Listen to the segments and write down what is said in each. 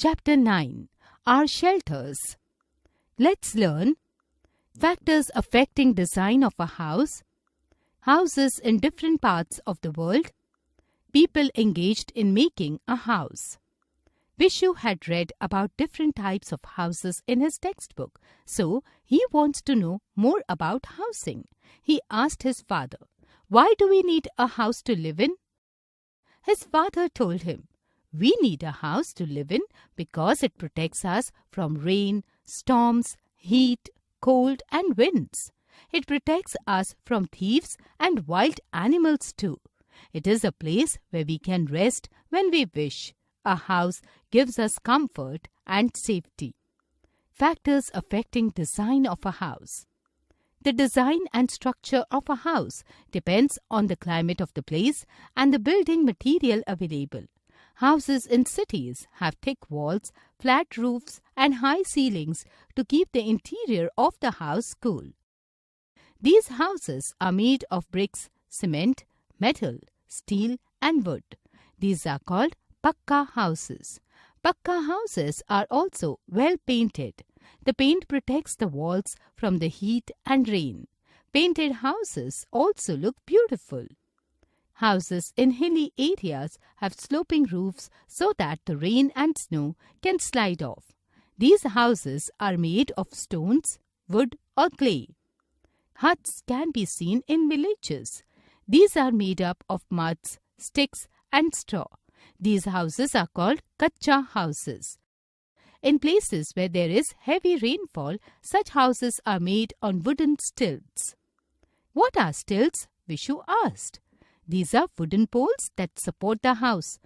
Chapter 9. Our Shelters. Let's learn factors affecting design of a house, houses in different parts of the world, people engaged in making a house. Vishu had read about different types of houses in his textbook, so he wants to know more about housing. He asked his father, "Why do we need a house to live in?" His father told him, "We need a house to live in because it protects us from rain, storms, heat, cold and winds. It protects us from thieves and wild animals too. It is a place where we can rest when we wish. A house gives us comfort and safety." Factors affecting design of a house. The design and structure of a house depends on the climate of the place and the building material available. Houses in cities have thick walls, flat roofs and high ceilings to keep the interior of the house cool. These houses are made of bricks, cement, metal, steel and wood. These are called Pakka houses. Pakka houses are also well painted. The paint protects the walls from the heat and rain. Painted houses also look beautiful. Houses in hilly areas have sloping roofs so that the rain and snow can slide off. These houses are made of stones, wood or clay. Huts can be seen in villages. These are made up of muds, sticks and straw. These houses are called Kacha houses. In places where there is heavy rainfall, such houses are made on wooden stilts. "What are stilts?" Vishu asked. "These are wooden poles that support the house.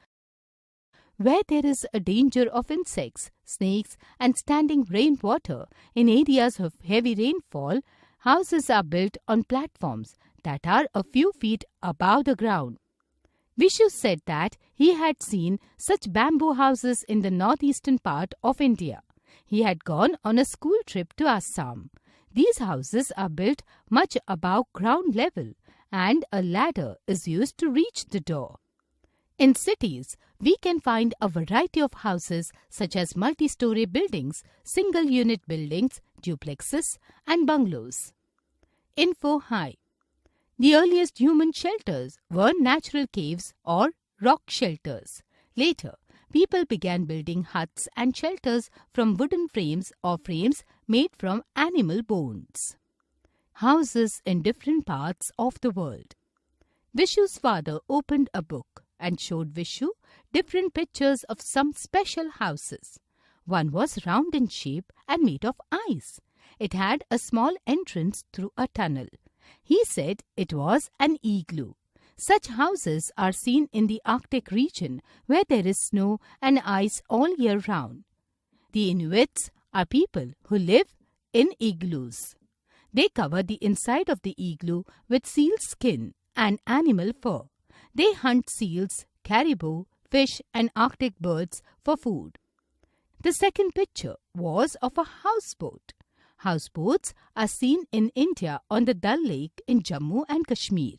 Where there is a danger of insects, snakes and standing rainwater in areas of heavy rainfall, houses are built on platforms that are a few feet above the ground." Vishu said that he had seen such bamboo houses in the northeastern part of India. He had gone on a school trip to Assam. These houses are built much above ground level and a ladder is used to reach the door. In cities, we can find a variety of houses such as multi-story buildings, single-unit buildings, duplexes and bungalows. Info High. The earliest human shelters were natural caves or rock shelters. Later, people began building huts and shelters from wooden frames or frames made from animal bones. Houses in different parts of the world. Vishu's father opened a book and showed Vishu different pictures of some special houses. One was round in shape and made of ice. It had a small entrance through a tunnel. He said it was an igloo. Such houses are seen in the Arctic region where there is snow and ice all year round. The Inuits are people who live in igloos. They cover the inside of the igloo with seal skin and animal fur. They hunt seals, caribou, fish and Arctic birds for food. The second picture was of a houseboat. Houseboats are seen in India on the Dal Lake in Jammu and Kashmir.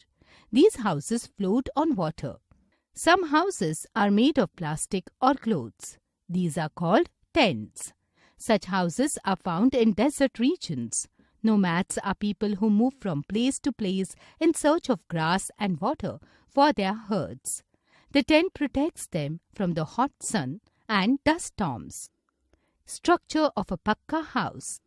These houses float on water. Some houses are made of plastic or clothes. These are called tents. Such houses are found in desert regions. Nomads are people who move from place to place in search of grass and water for their herds. The tent protects them from the hot sun and dust storms. Structure of a Pakka house.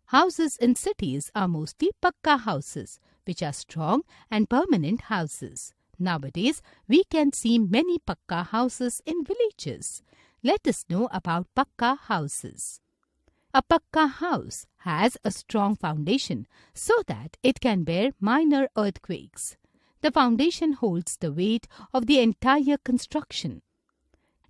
Houses in cities are mostly Pakka houses, which are strong and permanent houses. Nowadays, we can see many Pakka houses in villages. Let us know about Pakka houses. A Pakka house has a strong foundation so that it can bear minor earthquakes. The foundation holds the weight of the entire construction.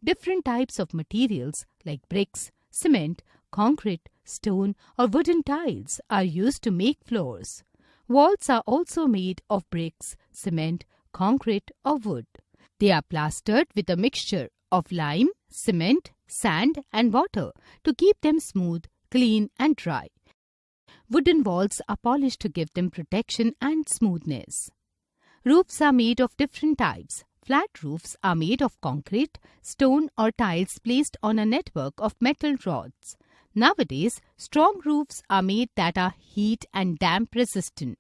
Different types of materials like bricks, cement, concrete, stone or wooden tiles are used to make floors. Walls are also made of bricks, cement, concrete or wood. They are plastered with a mixture of lime, cement, sand and water to keep them smooth, clean and dry. Wooden walls are polished to give them protection and smoothness. Roofs are made of different types. Flat roofs are made of concrete, stone or tiles placed on a network of metal rods. Nowadays, strong roofs are made that are heat and damp resistant.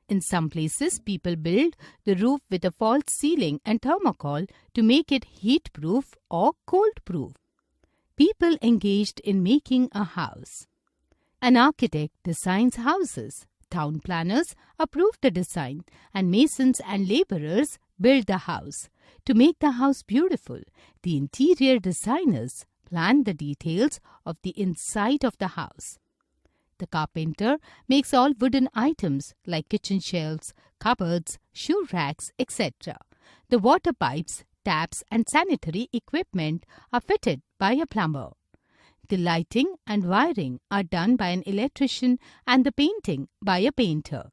In some places, people build the roof with a false ceiling and thermocol to make it heat-proof or cold-proof. People engaged in making a house. An architect designs houses. Town planners approve the design, and masons and laborers build the house. To make the house beautiful, the interior designers plan the details of the inside of the house. The carpenter makes all wooden items like kitchen shelves, cupboards, shoe racks, etc. The water pipes, taps and sanitary equipment are fitted by a plumber. The lighting and wiring are done by an electrician and the painting by a painter.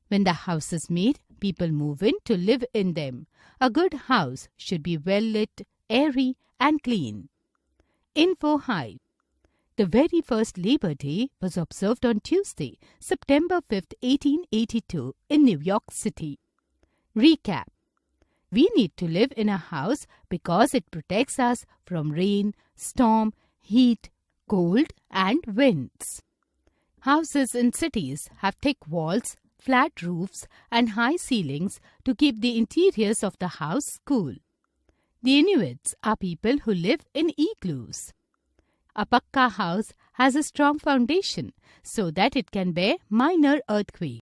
When the house is made, people move in to live in them. A good house should be well lit, airy and clean. Info Hive. The very first Labor Day was observed on Tuesday, September 5, 1882 in New York City. Recap. We need to live in a house because it protects us from rain, storm, heat, cold and winds. Houses in cities have thick walls, flat roofs and high ceilings to keep the interiors of the house cool. The Inuits are people who live in igloos. A pakka house has a strong foundation so that it can bear minor earthquakes.